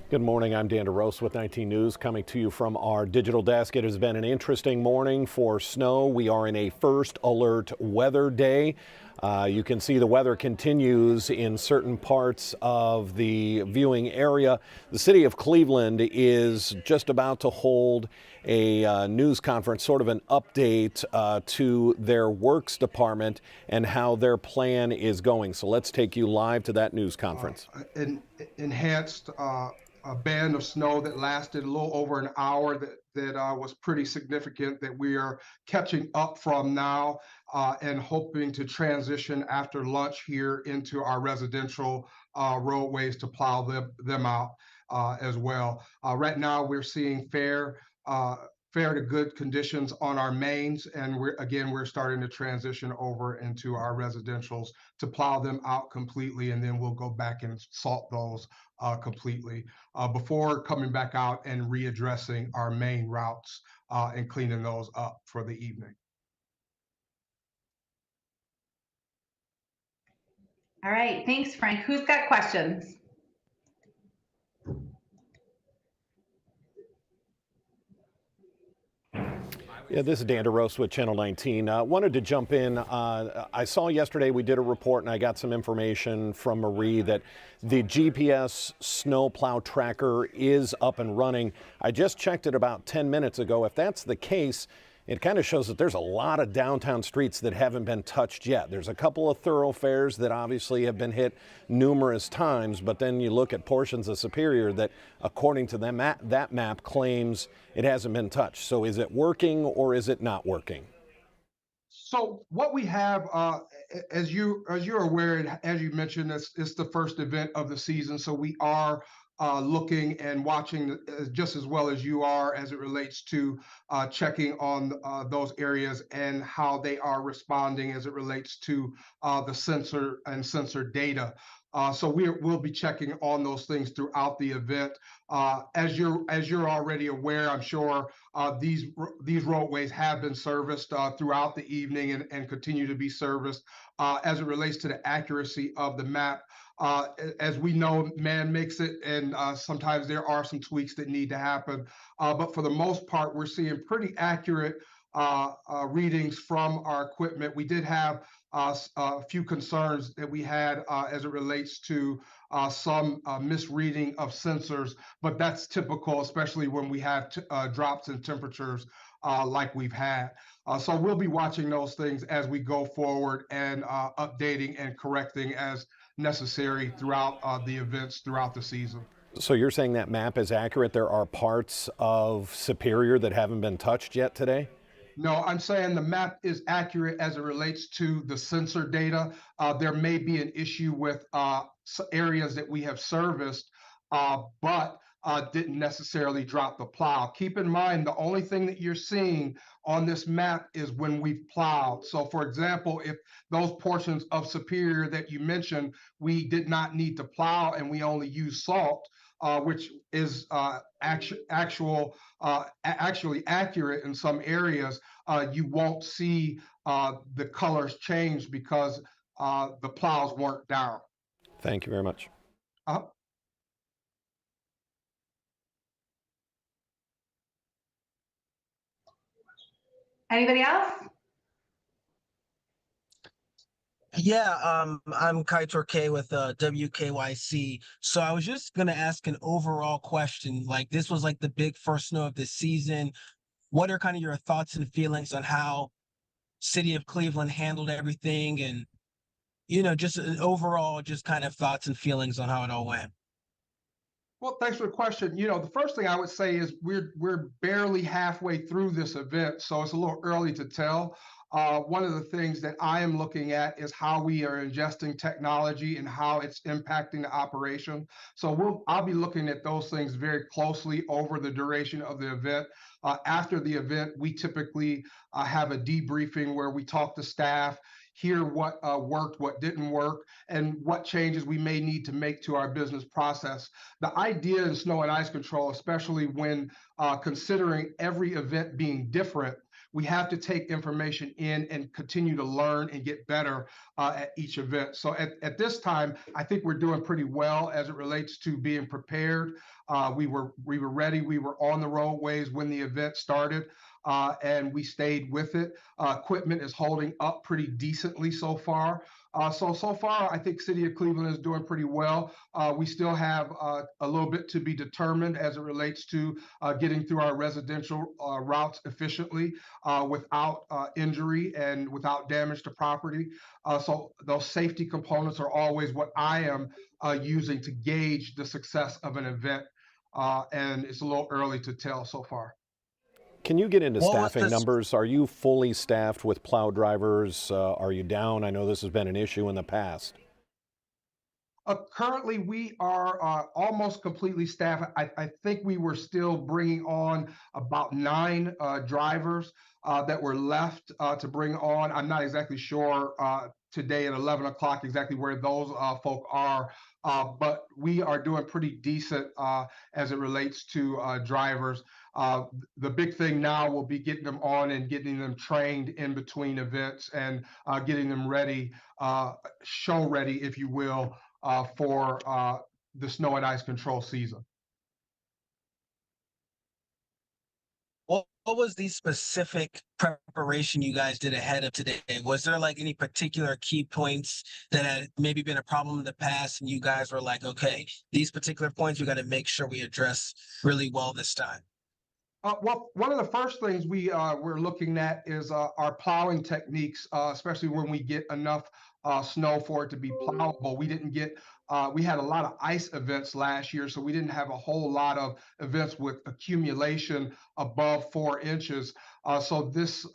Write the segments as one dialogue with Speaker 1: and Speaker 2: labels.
Speaker 1: Good morning. I'm Dan DeRose with 19 News, coming to you from our digital desk. It has been an interesting morning for snow. We are in a first alert weather day. You can see the weather continues in certain parts of the viewing area. The city of Cleveland is just about to hold a news conference, sort of an update to their works department and how their plan is going. So let's take you live to that news conference.
Speaker 2: Enhanced a band of snow that lasted a little over an hour that was pretty significant, that we are catching up from now and hoping to transition after lunch here into our residential roadways to plow them out as well. Right now we're seeing fair to good conditions on our mains, and we're starting to transition over into our residentials to plow them out completely, and then we'll go back and salt those completely before coming back out and readdressing our main routes and cleaning those up for the evening.
Speaker 3: All right, thanks, Frank. Who's got questions?
Speaker 1: Yeah, this is Dan DeRose with Channel 19. Wanted to jump in. I saw yesterday we did a report, and I got some information from Marie that the GPS snowplow tracker is up and running. I just checked it about 10 minutes ago. If that's the case, it kind of shows that there's a lot of downtown streets that haven't been touched yet. There's a couple of thoroughfares that obviously have been hit numerous times, but then you look at portions of Superior that, according to them, that map claims it hasn't been touched. So is it working or is it not working?
Speaker 2: So what we have, as you're aware, and as you mentioned, it's the first event of the season. So we are looking and watching just as well as you are as it relates to checking on those areas and how they are responding as it relates to the sensor and sensor data. So we'll be checking on those things throughout the event. As you're already aware, I'm sure these roadways have been serviced throughout the evening and continue to be serviced. As it relates to the accuracy of the map, as we know, man makes it, and sometimes there are some tweaks that need to happen. But for the most part, we're seeing pretty accurate readings from our equipment. We did have a few concerns that we had as it relates to some misreading of sensors, but that's typical, especially when we have drops in temperatures like we've had. So we'll be watching those things as we go forward and updating and correcting as necessary throughout the events throughout the season.
Speaker 1: So you're saying that map is accurate? There are parts of Superior that haven't been touched yet today?
Speaker 2: No, I'm saying the map is accurate as it relates to the sensor data. There may be an issue with areas that we have serviced, but didn't necessarily drop the plow. Keep in mind, the only thing that you're seeing on this map is when we've plowed. So for example, if those portions of Superior that you mentioned, we did not need to plow and we only use salt, which is actually accurate in some areas, you won't see the colors change because the plows weren't down.
Speaker 1: Thank you very much.
Speaker 3: Anybody else?
Speaker 4: Yeah, I'm Kaitor K with WKYC. So I was just gonna ask an overall question. Like, this was like the big first snow of the season. What are kind of your thoughts and feelings on how City of Cleveland handled everything, and just an overall, just kind of thoughts and feelings on how it all went?
Speaker 2: Well, thanks for the question. The first thing I would say is we're barely halfway through this event, so it's a little early to tell. One of the things that I am looking at is how we are ingesting technology and how it's impacting the operation. So I'll be looking at those things very closely over the duration of the event. After the event, we typically have a debriefing where we talk to staff, hear what worked, what didn't work, and what changes we may need to make to our business process. The idea in snow and ice control, especially when considering every event being different, we have to take information in and continue to learn and get better at each event. So at this time, I think we're doing pretty well as it relates to being prepared. We were ready. We were on the roadways when the event started. And we stayed with it. Equipment is holding up pretty decently so far. So far, I think City of Cleveland is doing pretty well. We still have a little bit to be determined as it relates to getting through our residential routes efficiently without injury and without damage to property. So those safety components are always what I am using to gauge the success of an event. And it's a little early to tell so far.
Speaker 1: Can you get into
Speaker 4: What was
Speaker 1: staffing
Speaker 4: this?
Speaker 1: numbers? Are you fully staffed with plow drivers? Are you down? I know this has been an issue in the past.
Speaker 2: Currently, we are almost completely staffed. I think we were still bringing on about 9 drivers that were left to bring on. I'm not exactly sure today at 11 o'clock exactly where those folk are, but we are doing pretty decent as it relates to drivers. The big thing now will be getting them on and getting them trained in between events and getting them ready, show ready, if you will, for the snow and ice control season.
Speaker 4: What was the specific preparation you guys did ahead of today? Was there like any particular key points that had maybe been a problem in the past and you guys were like, okay, these particular points we got to make sure we address really well this time?
Speaker 2: Well, one of the first things we're looking at is our plowing techniques, especially when we get enough snow for it to be plowable. We had a lot of ice events last year, so we didn't have a whole lot of events with accumulation above 4 inches. So this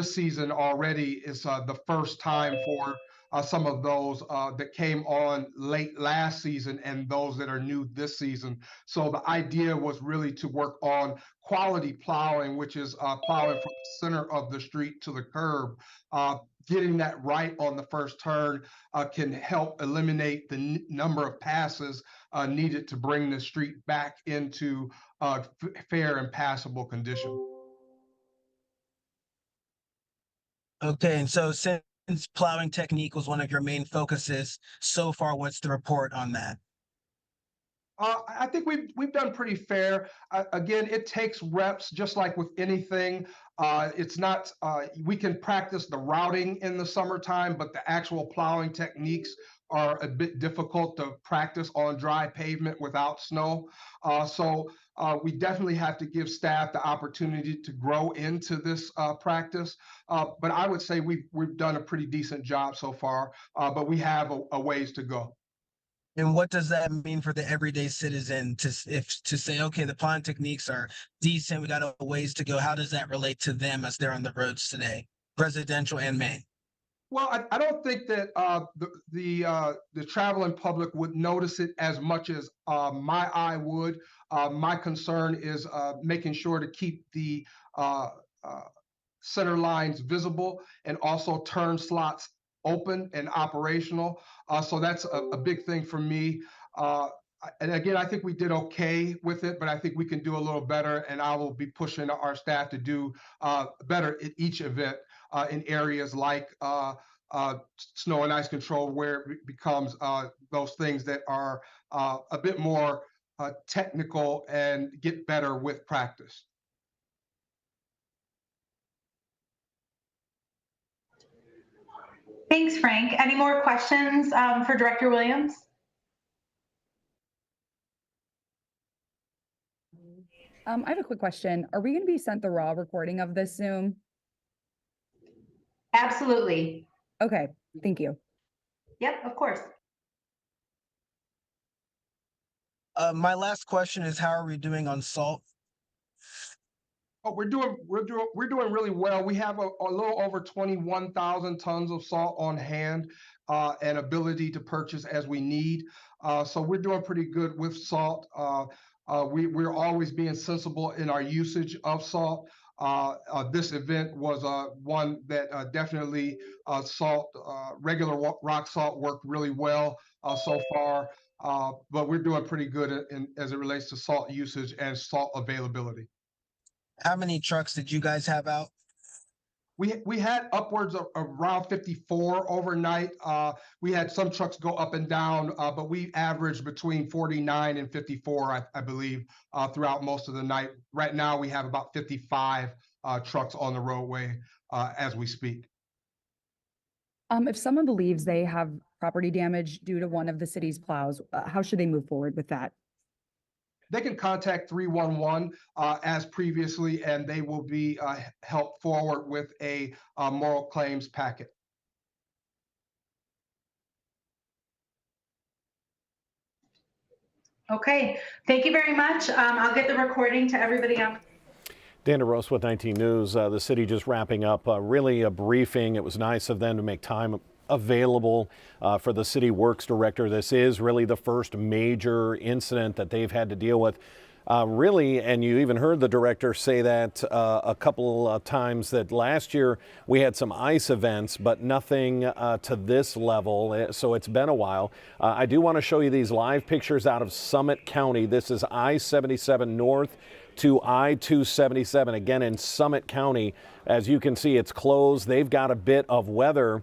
Speaker 2: season already is the first time for some of those that came on late last season and those that are new this season. So the idea was really to work on quality plowing, which is plowing from the center of the street to the curb. Getting that right on the first turn can help eliminate the number of passes needed to bring the street back into fair and passable condition.
Speaker 4: Okay, and so since plowing technique was one of your main focuses so far, what's the report on that?
Speaker 2: I think we've done pretty fair. Again, it takes reps, just like with anything. It's not we can practice the routing in the summertime, but the actual plowing techniques are a bit difficult to practice on dry pavement without snow. So we definitely have to give staff the opportunity to grow into this practice. But I would say we've done a pretty decent job so far, but we have a ways to go.
Speaker 4: And what does that mean for the everyday citizen to say, okay, the plowing techniques are decent, we got a ways to go? How does that relate to them as they're on the roads today, residential and main?
Speaker 2: Well, I don't think that the traveling public would notice it as much as my eye would. My concern is making sure to keep the uh, uh, center lines visible and also turn slots open and operational. So that's a big thing for me. And again, I think we did okay with it, but I think we can do a little better. And I will be pushing our staff to do better at each event in areas like snow and ice control, where it becomes those things that are a bit more technical and get better with practice.
Speaker 3: Thanks, Frank. Any more questions for Director Williams?
Speaker 5: I have a quick question. Are we going to be sent the raw recording of this Zoom?
Speaker 3: Absolutely.
Speaker 5: Okay, thank you.
Speaker 3: Yep, of course.
Speaker 4: My last question is, how are we doing on salt?
Speaker 2: Oh, we're doing really well. We have a little over 21,000 tons of salt on hand and ability to purchase as we need. So we're doing pretty good with salt. We're always being sensible in our usage of salt. This event was one that definitely regular rock salt worked really well so far. But we're doing pretty good as it relates to salt usage and salt availability.
Speaker 4: How many trucks did you guys have out?
Speaker 2: We had upwards of around 54 overnight. We had some trucks go up and down, but we averaged between 49 and 54, I believe, throughout most of the night. Right now, we have about 55 trucks on the roadway as we speak.
Speaker 5: If someone believes they have property damage due to one of the city's plows, how should they move forward with that?
Speaker 2: They can contact 311 as previously, and they will be helped forward with a moral claims packet.
Speaker 3: Okay, thank you very much. I'll get the recording to everybody on.
Speaker 1: Dan DeRosa with 19 News. The city just wrapping up really a briefing. It was nice of them to make time available for the city works director. This is really the first major incident that they've had to deal with. Really, and you even heard the director say that a couple of times, that last year we had some ice events, but nothing to this level. So it's been a while. I do want to show you these live pictures out of Summit County. This is I-77 north to I-277, again in Summit County. As you can see, it's closed. They've got a bit of weather.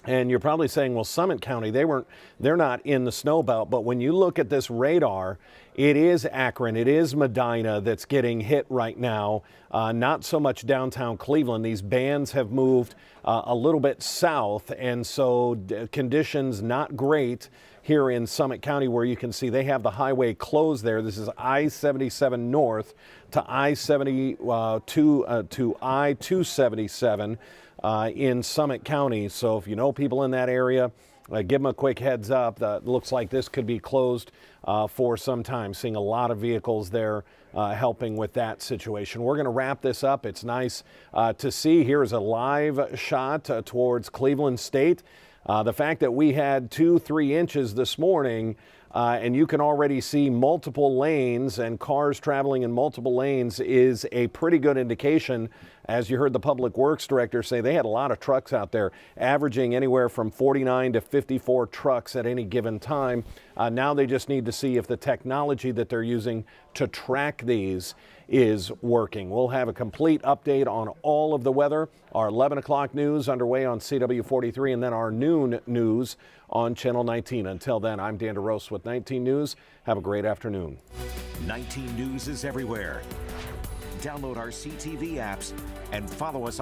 Speaker 1: And you're probably saying, well, Summit County, they're not in the snow belt. But when you look at this radar, it is Akron, it is Medina that's getting hit right now. Not so much downtown Cleveland. These bands have moved a little bit south, and so conditions not great here in Summit County, where you can see they have the highway closed there. This is I-77 north to I-72 to I-277. In Summit County. So if you know people in that area, give them a quick heads up. That looks like this could be closed for some time. Seeing a lot of vehicles there helping with that situation. We're going to wrap this up. It's nice to see. Here's a live shot towards Cleveland State. The fact that we had 2-3 inches this morning, and you can already see multiple lanes and cars traveling in multiple lanes, is a pretty good indication. As you heard the public works director say, they had a lot of trucks out there, averaging anywhere from 49 to 54 trucks at any given time. Now they just need to see if the technology that they're using to track these is working. We'll have a complete update on all of the weather. Our 11 o'clock news underway on CW43, and then our noon news on Channel 19. Until then, I'm Dan DeRosa with 19 News. Have a great afternoon.
Speaker 6: 19 News is everywhere. Download our CTV apps and follow us